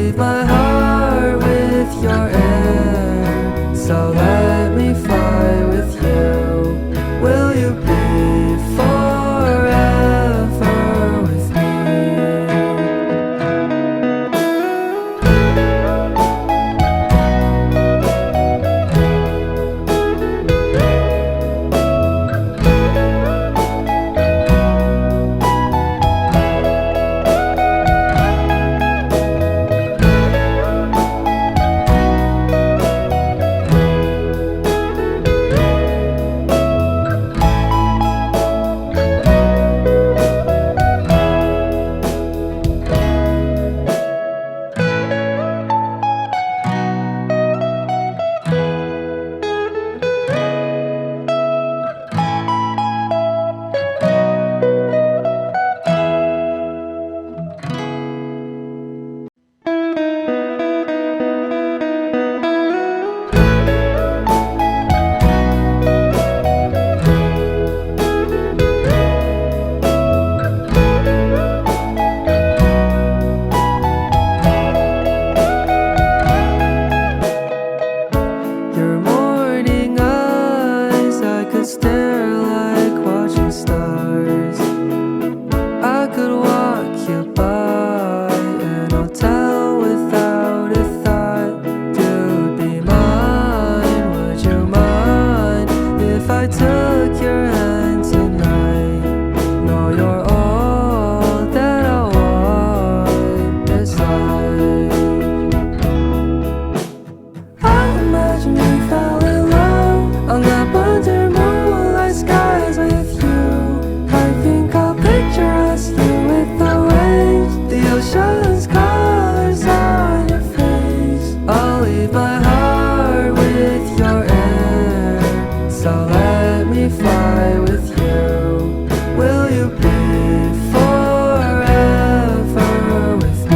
leave my heart with your air. So let me fly with you. Will you be forever with me? Your morning eyes, I could stare like watching stars. I could walk you by and I'll tell without a thought. You'd be mine, would you mind if I took your hand tonight? No, you're all that I want this life. I imagine we fell in love on the under moonlight skies with you. I think I'll picture us, you with the waves, the ocean's colors on your face. I'll leave my heart with your air. So let me fly with you. Will you be forever with me?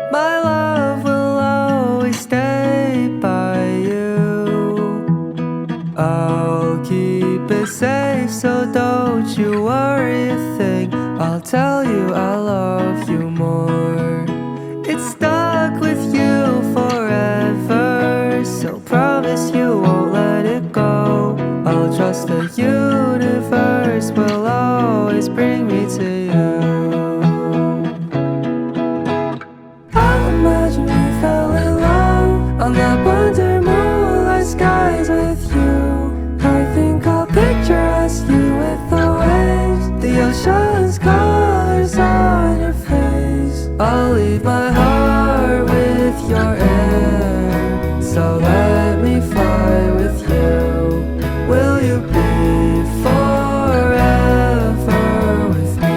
My love will always stay by you. I'll keep it safe, so don't you worry a thing. I'll tell you I love you more. It's stuck with you forever, so promise you won't let it go. I'll trust the universe will always bring me to you. I imagine we fell in love on the under moonlight skies with you. I think I'll picture us, you with the waves, the ocean's colors on your face. I'll leave my heart with your air. So let me fly with you. Will you be forever with me?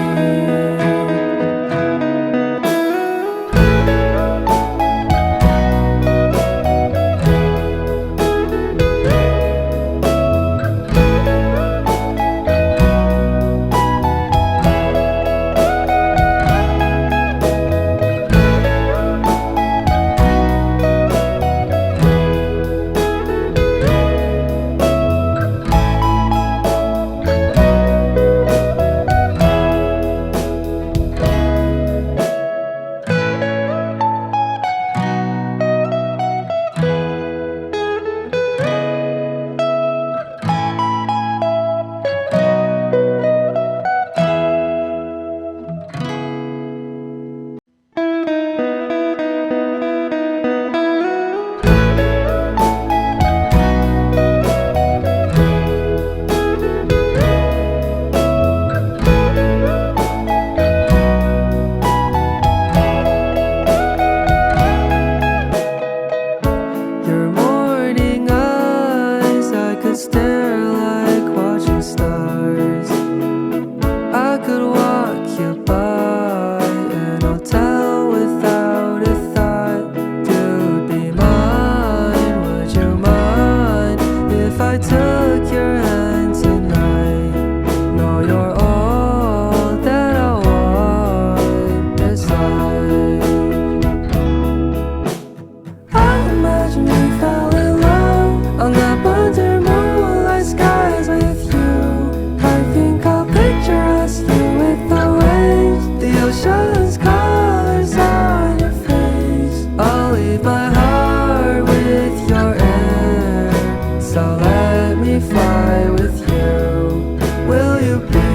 ocean's colors on your face. I'll leave my heart with your air, so let me fly with you. Will you be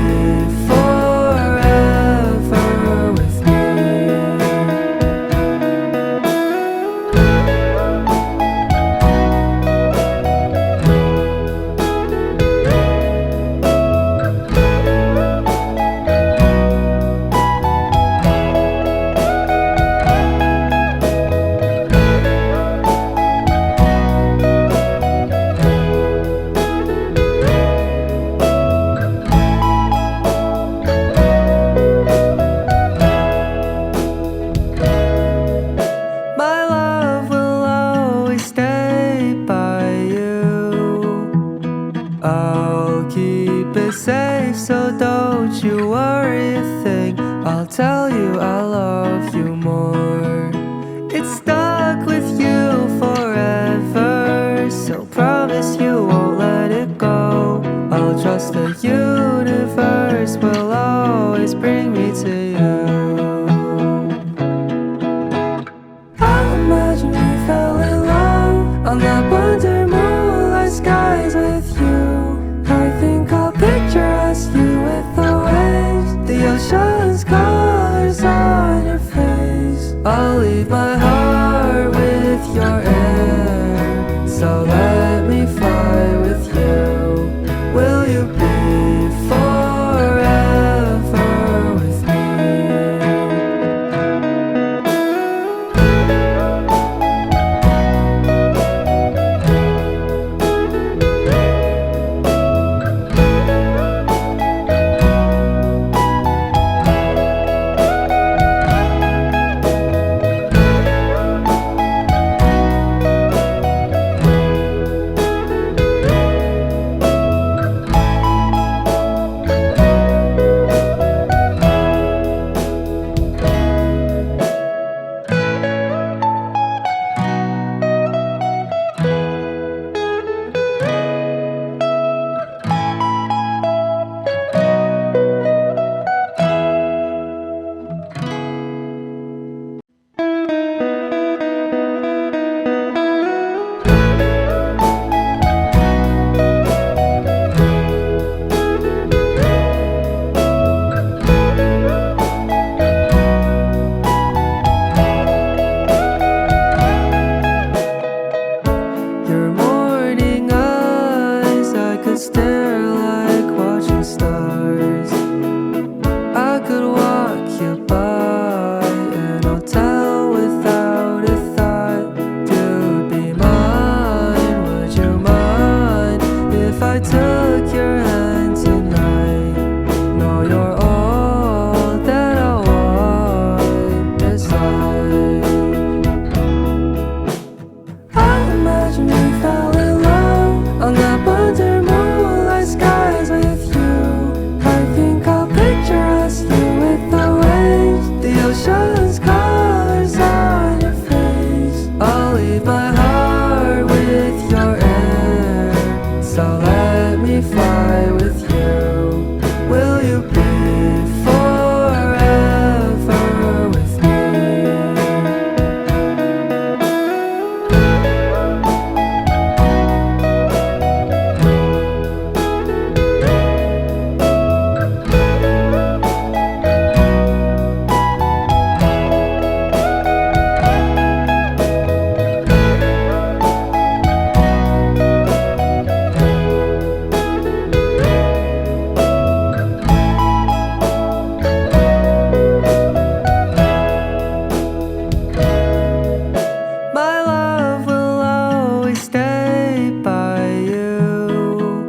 forever with me? My love will always stay by you. I'll keep it safe, so don't you worry a thing. I'll tell you I love you more. It's stuck with you forever, so promise you won't let it go. I'll trust the universe will always bring me to you. Imagine we fell in love on that wonder moonlight skies with you. I think I'll picture us, you with the waves, the ocean's colors on your face. I'll leave my heart with your air, so let me fly with you. Will you be forever with me? Your morning eyes, I could stare like watching stars. I could walk you by an hotel without a thought. You'd be mine, would you mind if I took your hand tonight? No, you're all that I want beside. Imagine we fell in love on that wonder moonlight skies with you. I think I'll picture us, you with the waves, the ocean's colors on your face. I'll leave my heart with your air, so let me fly with you. Will you be forever with me? My love will always stay by you.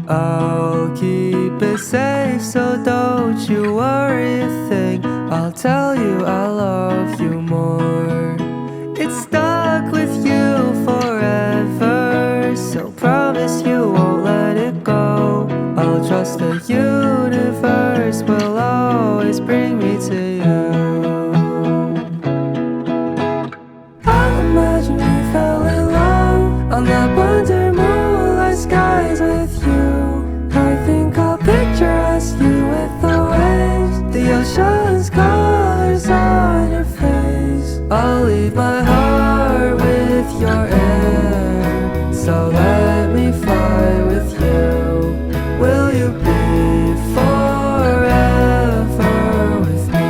I'll keep it safe, so don't you worry a thing. I'll tell you I love you more. It's stuck with you forever, so promise you won't let it go. I'll trust the universe will always bring me to you. Imagine we fell in love on that wonder moonlight skies with you. I think I'll picture us, you with the waves, the ocean's colors I'll leave my heart with your air, so let me fly with you. Will you be forever with me?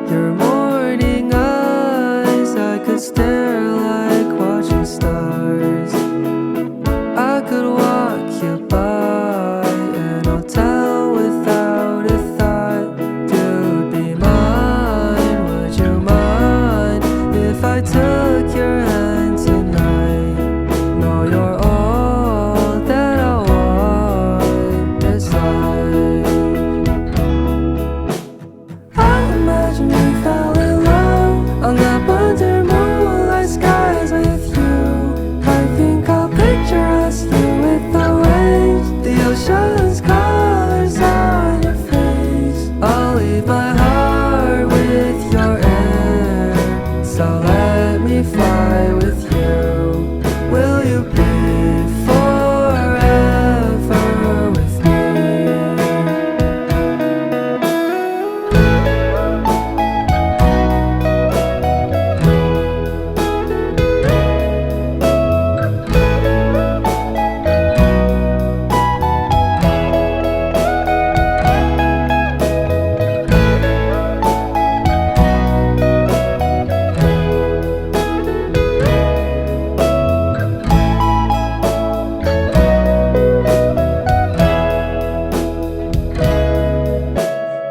Your morning eyes, I could stare like watching stars. I could walk you by and I'll tell without a thought. You'd be mine, would you mind if I took your hand tonight? No, you're all that I want inside. I imagine we fell in love on the under moonlight skies with you. I think I'll picture us, you with the waves, the ocean's colors on your face. I'll leave my heart with your air, so let me fly with you. Will you be forever with me?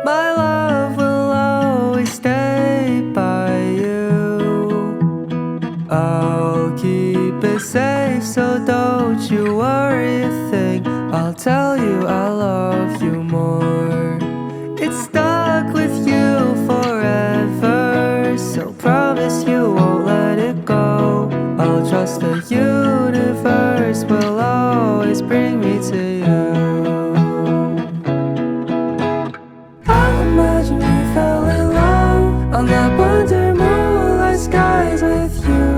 My love will always stay by you. I'll keep it safe, so don't you worry a thing. I'll tell you I love you more. It's stuck with you forever, so promise you won't let it go. I'll trust the universe will always bring me to you. I imagine we fell in love on the under moonlight skies with you.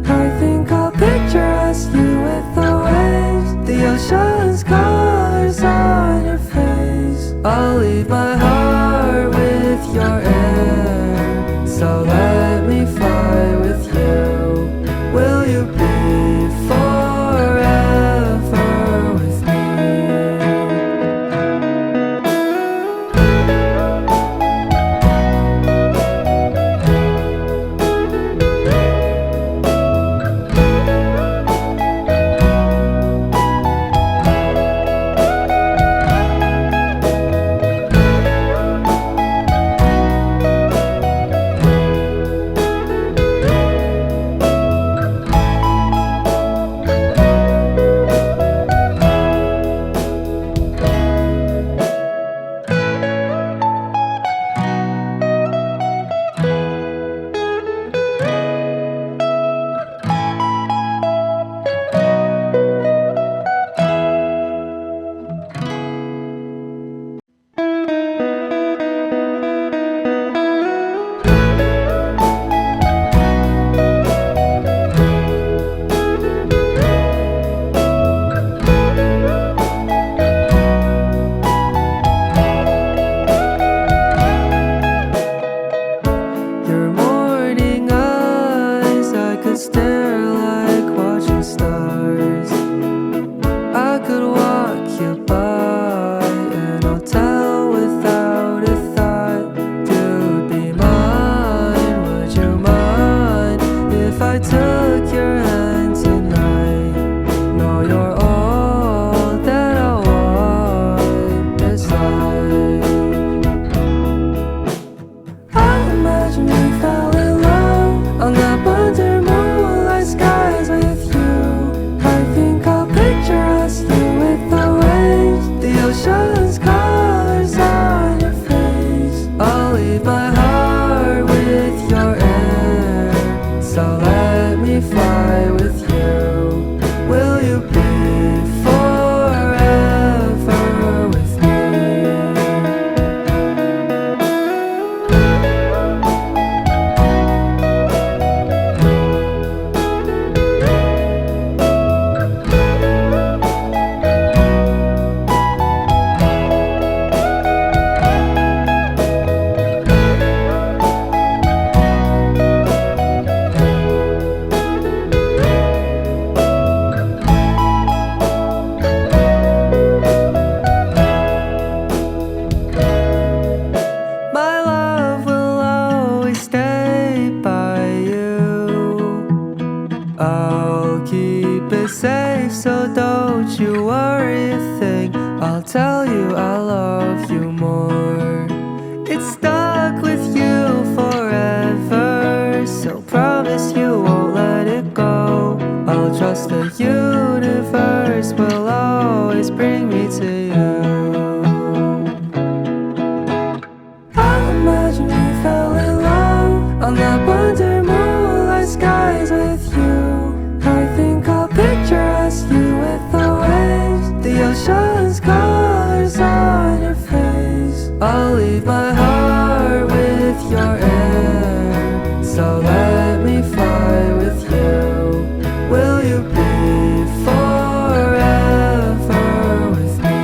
I think I'll picture us, you with the waves, the ocean's colors on your face. I'll leave my heart with your air, so let me fly with you. Will you be forever with me? I could walk you by and worry a thing. I'll tell you I love you more. It's stuck with you forever, so promise you won't let it go. I'll trust the universe will always bring me to you. I'll imagine we fell in love on that wonder moonlight skies with you. I think I'll picture us, you with the waves, the ocean's colors on your face. I'll leave my heart with your air, so let me fly with you. Will you be forever with me?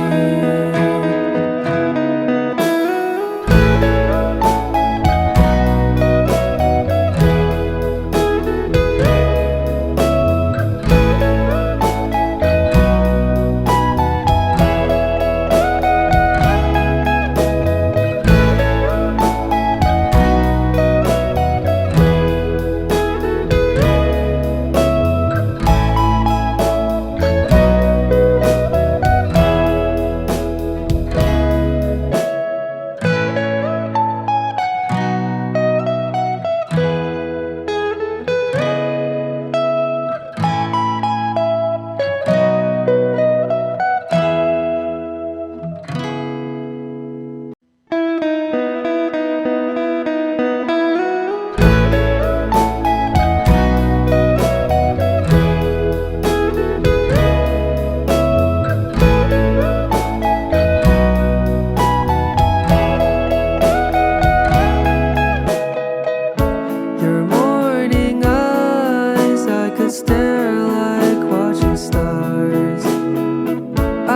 Your morning eyes, I could stare like watching stars.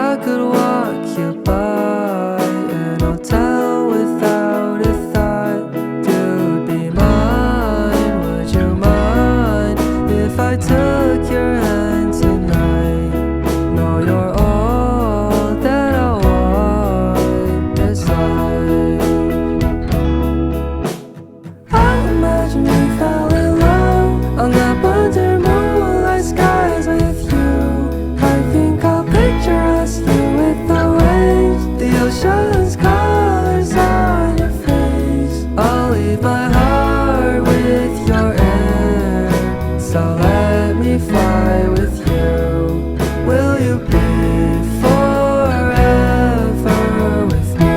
I could walk you by an hotel without a thought. You'd be mine, would you mind if I took your hand tonight? No, you're all that I want beside. I'll imagine we fell in love on that wonder moonlight skies with you. I think I'll picture us, you with the waves, the ocean's colors on your face. I'll leave my heart with your air, so let me fly with you. Will you be forever with me?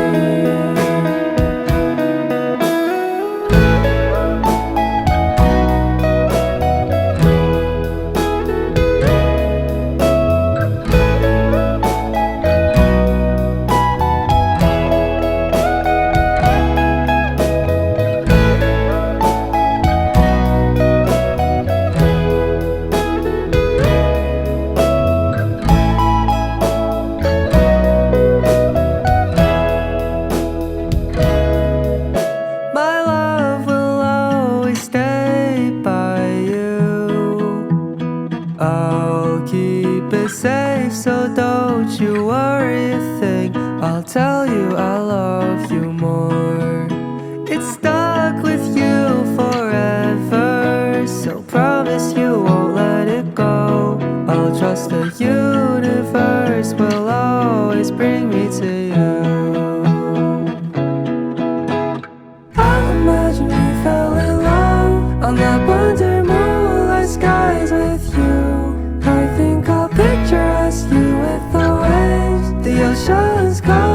My love will always stay by you. I'll keep it safe, so don't you worry a thing. I'll tell you I love you more. It's stuck with you forever, so promise you won't let it go. I'll trust the universe will always bring me to you. I'll imagine we fell in love on that wonder moonlight skies with you. I think I'll picture us, you with the waves, the ocean's colors